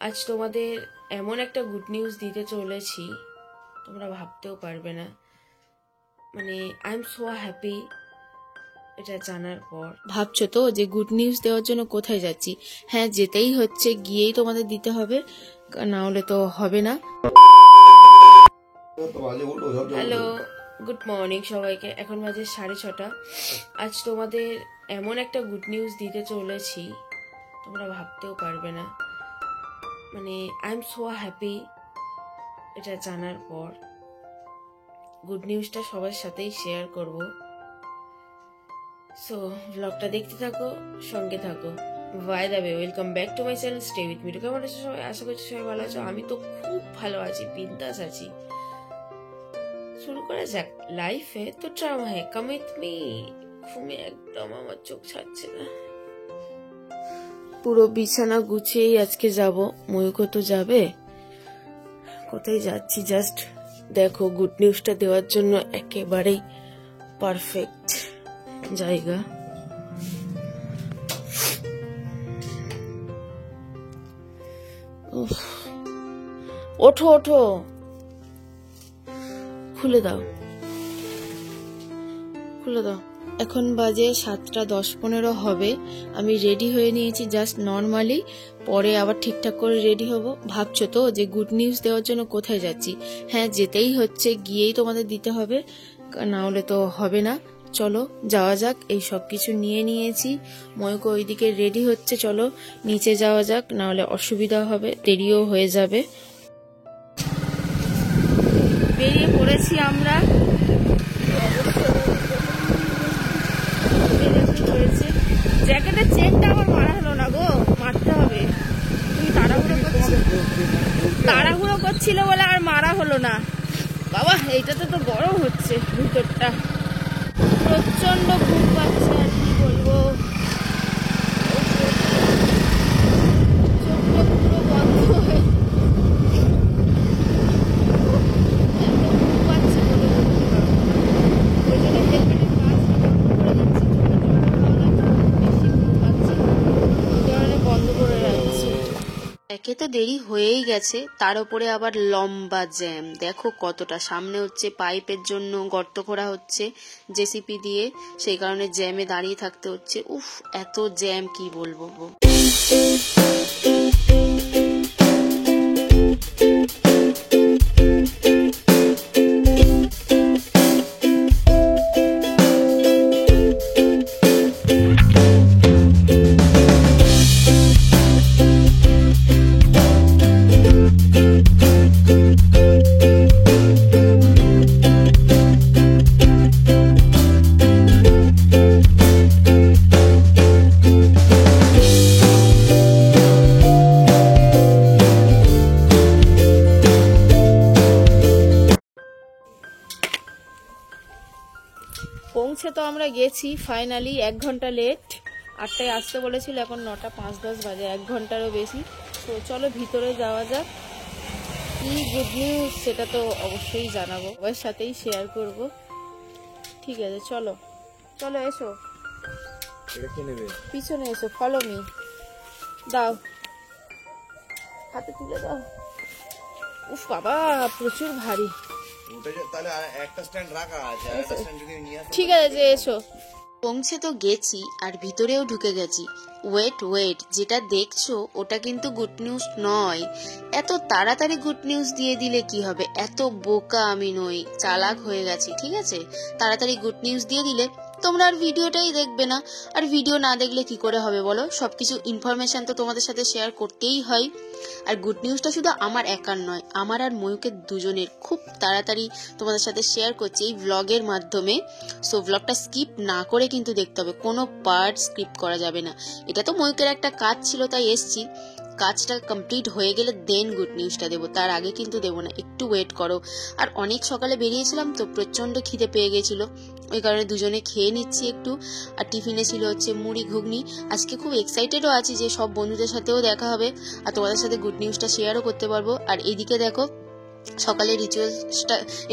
আজ তোমাদের এমন একটা গুড নিউজ দিতে চলেছি, তোমরা ভাবতেও পারবে না। মানে আই এম সো হ্যাপি এটা জানার পর। ভাবছো তো যে গুড নিউজ দেওয়ার জন্য কোথায় যাচ্ছি? হ্যাঁ, যেতেই হচ্ছে, গিয়েই তোমাদের দিতে হবে, না হলে তো হবে না। হ্যালো, গুড মর্নিং সবাইকে। এখন বাজে 6:30। আজ তোমাদের এমন একটা গুড নিউজ দিতে চলেছি, তোমরা ভাবতেও পারবে না। মানে আই এম সো হ্যাপি এটা জানার পর। গুড নিউজটা সবার সাথেই শেয়ার করব। সো ব্লগটা দেখতে থাকো, সঙ্গে থাকো। By the way, welcome back to my channel stay with me. কেমন আছো সবাই? আশা করছি সবাই ভালো আছো। আমি তো খুব ভালো আছি, বিন্দাস আছি। শুরু করা যাক। লাইফে তো ড্রামা হ্যাঁ, কাম উইথ মি। ঘুমে একদম আমার চোখ ছাড়ছে না। পুরো বিছানা গুছিয়েই আজকে যাব। ময়ূকও তো যাবে। কোথায় যাচ্ছি জাস্ট দেখো। গুড নিউজটা দেওয়ার জন্য একেবারেই পারফেক্ট জায়গা। ওঠো ওঠো, খুলে দাও খুলে দাও। এখন বাজে 7:10-15 হবে। আমি রেডি হয়ে নিয়েছি জাস্ট নর্মালি, পরে আবার ঠিকঠাক করে রেডি হব। ভাবছো তো যে গুড নিউজ দেওয়ার জন্য কোথায় যাচ্ছি? হ্যাঁ, যেতেই হচ্ছে, গিয়েই তোমাদের দিতে হবে, না হলে তো হবে না। চলো যাওয়া যাক। এই সব কিছু নিয়ে নিয়েছি। ময়ূক ওইদিকে রেডি হচ্ছে, চলো নিচে যাওয়া যাক, না হলে অসুবিধা হবে, দেরিও হয়ে যাবে। বেরিয়ে পড়েছি আমরা। জ্যাকেটের চেনটা আমার মারা হলো না গো, মারতে হবে। তুমি তাড়াহুড়ো করছিল বলে আর মারা হলো না। বাবা, এইটাতে তো গরম হচ্ছে ভিতরটা, প্রচন্ড ঘুম পাচ্ছে। আর কি বলবো, চোখটা পুরো বন্ধ হয়ে এত ঘুম পাচ্ছে বলে বলতে পারবো না। ওই জন্য হেলমেটের কাজটা বন্ধ করে দিচ্ছি। বেশি ঘুম পাচ্ছে, ওই কারণে বন্ধ করে রাখছি। একে তো দেরি হয়েই গেছে, তার উপরে আবার লম্বা জ্যাম। দেখো কতটা সামনে হচ্ছে পাইপের জন্য গর্ত করা হচ্ছে জেসিপি দিয়ে, সেই কারণে জ্যামে দাঁড়িয়ে থাকতে হচ্ছে। উফ, এত জ্যাম কি বলবো। পৌঁছে তো আমরা গেছি ফাইনালি। 1 ঘন্টা লেট। 8টায় আসতে বলেছিল, এখন 9:05-10 বাজে, 1 ঘন্টারও বেশি। তো চলো ভিতরে যাওয়া যাক। কি গুড নিউজ সেটা তো অবশ্যই জানাবো, ওর সাথেই শেয়ার করব। ঠিক আছে, চলো চলো, এসো পিছনে এসো, ফলো মি। দাও, হাতে তুলে দাও। উফ বাবা, প্রচুর ভারী। ঠিক আছে, এসো। পৌঁছে তো গেছি আর ভিতরেও ঢুকে গেছি। ওয়েট, যেটা দেখছো ওটা কিন্তু গুড নিউজ নয়। এত তাড়াতাড়ি গুড নিউজ দিয়ে দিলে কি হবে? এত বোকা আমি নই, চালাক হয়ে গেছি। ঠিক আছে, তাড়াতাড়ি গুড নিউজ দিয়ে দিলে তোমরা আর ভিডিওটাই দেখবে না। আর ভিডিও না দেখলে কি করে হবে বলো? সবকিছু ইনফরমেশন তো তোমাদের সাথে শেয়ার করতেই হয়। আর গুড নিউজটা শুধু আমার একার নয়, আমার আর ময়ূকের দুজনের। খুব তাড়াতাড়ি তোমাদের সাথে শেয়ার করছি এই ব্লগের মাধ্যমে। সো ব্লগটা স্কিপ না করে কিন্তু দেখতে হবে, কোনো পার্ট স্কিপ করা যাবে না। এটা তো ময়ূকের একটা কাজ ছিল, তাই এসছি। কাজটা কমপ্লিট হয়ে গেলে দেন গুড নিউজটা দেবো, তার আগে কিন্তু দেবো না। একটু ওয়েট করো। আর অনেক সকালে বেরিয়েছিলাম তো, প্রচন্ড খিদে পেয়ে গেছিল, ওই কারণে দুজনে খেয়ে নিচ্ছি একটু। আর টিফিনে ছিল হচ্ছে মুড়ি ঘুগনি। আজকে খুব এক্সাইটেডও আছি যে সব বন্ধুদের সাথেও দেখা হবে আর তোমাদের সাথে গুড নিউজটা শেয়ারও করতে পারবো। আর এদিকে দেখো, সকালে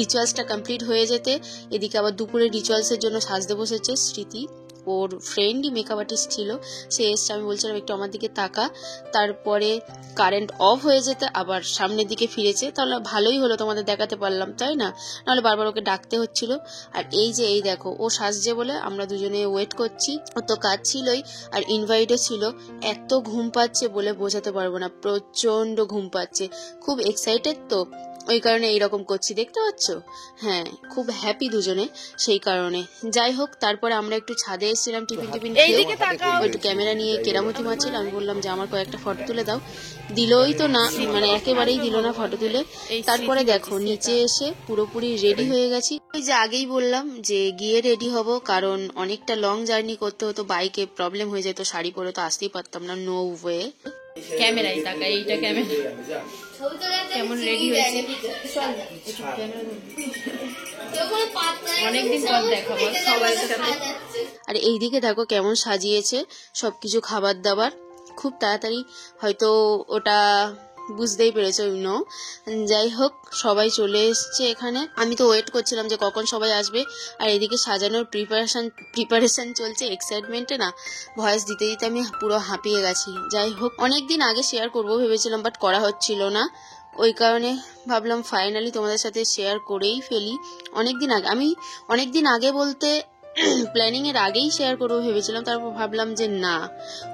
রিচুয়ালসটা কমপ্লিট হয়ে যেতে এদিকে আবার দুপুরে রিচুয়ালসের জন্য সাজতে বসেছে স্মৃতি। ওর ফ্রেন্ডই মেকআপ আর্টিস্ট ছিল, সে এসছে। আমি বলছিলাম একটু আমার দিকে তাকা, তারপরে কারেন্ট অফ হয়ে যেতে আবার সামনের দিকে ফিরেছে। তাহলে ভালোই হলো, তোমাদের দেখাতে পারলাম, তাই না? নাহলে বারবার ওকে ডাকতে হচ্ছিল। আর এই দেখো ও সাজছে বলে আমরা দুজনে ওয়েট করছি। ও তো কাজ ছিলই আর ইনভাইটও ছিল। এত ঘুম পাচ্ছে বলে বোঝাতে পারবো না, প্রচন্ড ঘুম পাচ্ছে, খুব এক্সাইটেড তো, ওই কারণে এইরকম করছি, দেখতে পাচ্ছ? হ্যাঁ, খুব হ্যাপি দুজনে, সেই কারণে। যাই হোক, তারপরে আমরা একটু ছাদে এসেছিলাম টিফিন একটু ক্যামেরা নিয়ে কেরামতি মারছিল। আমি বললাম যে আমার কয়েকটা ফটো তুলে দাও, দিলই তো না, মানে একেবারেই দিল না ফটো তুলে। তারপরে দেখো নিচে এসে পুরোপুরি রেডি হয়ে গেছি। ওই যে আগেই বললাম যে গিয়ে রেডি হব, কারণ অনেকটা লং জার্নি করতে হতো, বাইকে প্রবলেম হয়ে যেত, শাড়ি পরে তো আসতেই পারতাম না, নো ওয়ে। ক্যামেরাই তাকা, এইটা ক্যামেরা কেমন রেডি হয়েছে, অনেকদিন পর দেখাবো সবার সাথে। আর এইদিকে দেখো কেমন সাজিয়েছে সবকিছু, খাবার দাবার খুব তাড়াতাড়ি, হয়তো ওটা বুঝতেই পেরেছো, যাই হোক সবাই চলে এসছে এখানে। আমি তো ওয়েট করছিলাম যে কখন সবাই আসবে, আর এদিকে সাজানোর প্রিপারেশন চলছে, এক্সাইটমেন্টে না ভয়েস দিতে দিতে আমি পুরো হাঁপিয়ে গেছি। যাই হোক, অনেকদিন আগে শেয়ার করবো ভেবেছিলাম, বাট করা হচ্ছিল না, ওই কারণে ভাবলাম ফাইনালি তোমাদের সাথে শেয়ার করেই ফেলি। অনেকদিন আগে বলতে প্ল্যানিং এর আগেই শেয়ার করবো ভেবেছিলাম, তারপর ভাবলাম যে না,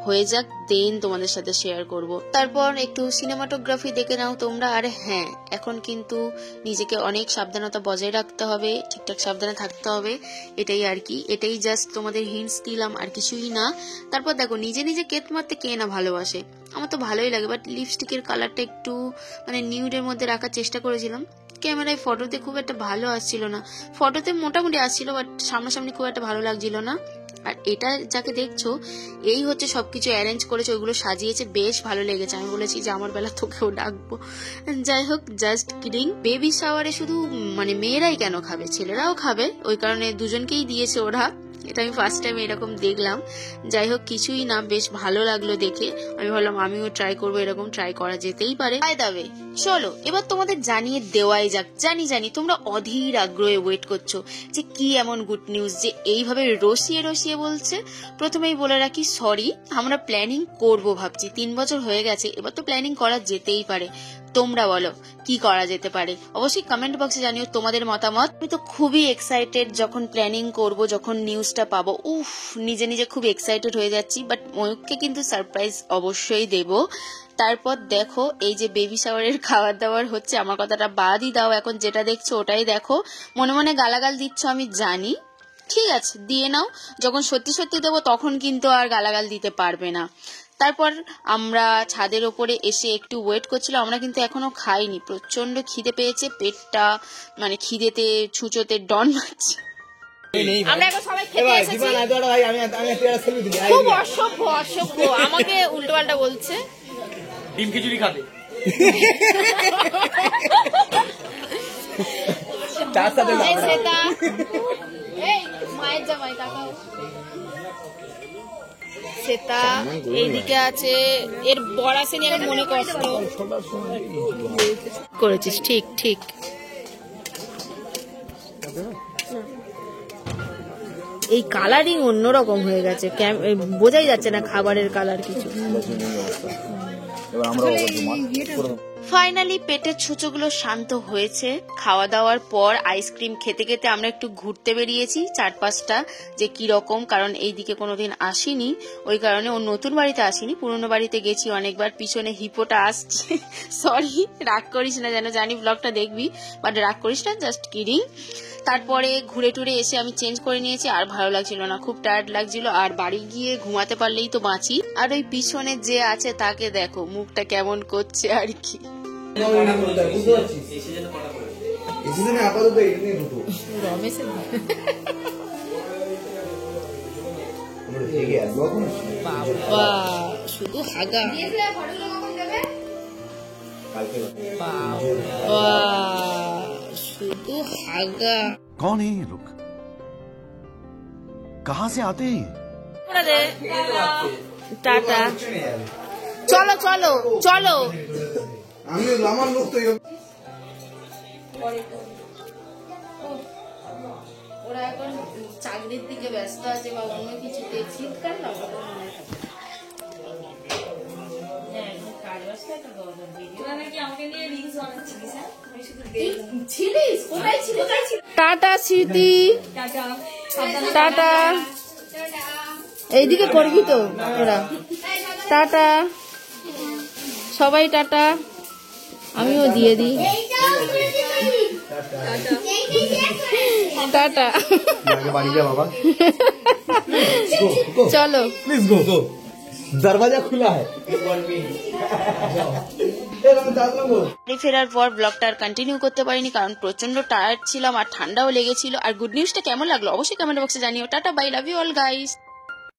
হয়ে যাক, দেন তোমাদের সাথে শেয়ার করব। তারপর একটু সিনেমাটোগ্রাফি দেখে নাও তোমরা। আর হ্যাঁ, এখন কিন্তু নিজেকে অনেক সাবধানতা বজায় রাখতে হবে, ঠিকঠাক সাবধানে থাকতে হবে, এটাই আর কি, এটাই জাস্ট তোমাদের হিন্টস দিলাম, আর কিছুই না। তারপর দেখো নিজে নিজে কেট মারতে কে না ভালোবাসে, আমার তো ভালোই লাগে, বাট লিপস্টিকের কালারটা একটু মানে নিউডের মধ্যে রাখার চেষ্টা করেছিলাম। ক্যামেরায় ফটোতে খুব একটা ভালো আসছিল না, ফটোতে মোটামুটি আসছিল, বাট সামনাসামনি খুব একটা ভালো লাগছিল না। আর এটা যাকে দেখছো, এই হচ্ছে সবকিছু অ্যারেঞ্জ করেছে, ওইগুলো সাজিয়েছে, বেশ ভালো লেগেছে। আমি বলেছি যে আমার বেলা তোকেও ডাকবো। যাই হোক, জাস্ট কিডিং। বেবি শাওয়ারে শুধু মানে মেয়েরাই কেন খাবে, ছেলেরাও খাবে, ওই কারণে দুজনকেই দিয়েছে ওরা। এটা আমি ফার্স্ট টাইম এরকম দেখলাম। যাই হোক, কিছুই না, বেশ ভালো লাগলো দেখে। আমি ভাবলাম আমিও ট্রাই করবো, এরকম ট্রাই করা যেতেই পারে। দাবে চলো এবার তোমাদের জানিয়ে দেওয়াই যাক। জানি তোমরা অধীর আগ্রহে ওয়েট করছো যে কি এমন গুড নিউজ যে এইভাবে রসিয়ে বলছে। প্রথমেই বলে রাখি, সরি, আমরা প্ল্যানিং করবো ভাবছি, 3 বছর হয়ে গেছে, এবার তো প্ল্যানিং করা যেতেই পারে। তোমরা বলো কি করা যেতে পারে, অবশ্যই কমেন্ট বক্সে জানিও তোমাদের মতামত। আমি তো খুবই এক্সাইটেড যখন প্ল্যানিং করব, যখন নিউজটা পাবো, উফ, নিজে খুব এক্সাইটেড হয়ে যাচ্ছি। বাট ময়ূককে কিন্তু সারপ্রাইজ অবশ্যই দেব। তারপর দেখো এই যে বেবি শাওয়ারের খাবার দাবার হচ্ছে, আমার কথাটা বাদই দাও, এখন যেটা দেখছো ওটাই দেখো। মনে মনে গালাগাল দিচ্ছ আমি জানি, ঠিক আছে দিয়ে নাও, যখন সত্যি দেবো তখন কিন্তু আর গালাগাল দিতে পারবে না। তারপর আমরা ছাদের ওপরে এসে একটু ওয়েট করছিলাম, আমরা কিন্তু এখনো খাইনি, প্রচন্ড খিদে পেয়েছে, পেটটা মানে খিদেতে ছুঁচোতে ডন মারছে। আমরা এখন সবাই খেতে এসেছি। খুব অসভ্য আমাকে উল্টো পাল্টা বলছে। ডিম খিচুড়ি খাবে, মায়ের জামাই তাকাও, সেটা এইদিকে আছে, এর বড় আসেনি, আমার মনে কষ্ট করেছিস, ঠিক এই কালারিং অন্যরকম হয়ে গেছে, বোঝাই যাচ্ছে না খাবারের কালার কিছু। ফাইনালি পেটের ছুঁচোগুলো শান্ত হয়েছে। খাওয়া দাওয়ার পর আইসক্রিম খেতে আমরা একটু ঘুরতে বেরিয়েছি চারপাশটা, যে কি রকম, কারণ এইদিকে কোনোদিন আসিনি, ওই কারণে ও নতুন বাড়িতে আসিনি, পুরনো বাড়িতে গেছি অনেকবার। পিছনে হিপোটা আসছে, সরি, রাগ করিস না, যেন জানি ব্লগটা দেখবি, বাট রাগ করিস না, জাস্ট কিডিং। তারপরে ঘুরে টুরে এসে আমি চেঞ্জ করে নিয়েছি, আর ভালো লাগছিল না, খুব টায়ার্ড লাগছিল, আর বাড়ি গিয়ে ঘুমাতে পারলেই তো বাঁচি। আর ওই পিছনে যে আছে তাকে দেখো মুখটা কেমন করছে আর কি। বাবা শুধু হাগা, শুধু হাগা। कौन है ये लोग, कहाँ से आते हैं? টাটা, চলো চলো চলো। আমি আমার লোক তো ওরা এখন চাকরির দিকে ব্যস্ত আছে বা অন্য কিছুতে শীতকাল না ওদের মনে থাকে। টাটা স্মৃতি, টাটা। এইদিকে করবি তো ওরা। টাটা সবাই, টাটা। আমিও দিয়ে দিই টাটা। বাড়ি যা বাবা, চলো प्लीज गो गो, दरवाजा खुला है। বাড়ি ফেরার পর ব্লগটা আর কন্টিনিউ করতে পারিনি, কারণ প্রচন্ড টায়ার্ড ছিলাম আর ঠান্ডাও লেগেছিল। আর গুড নিউজটা কেমন লাগলো অবশ্যই কমেন্ট বক্সে জানিও। Tata, bye, love you all guys.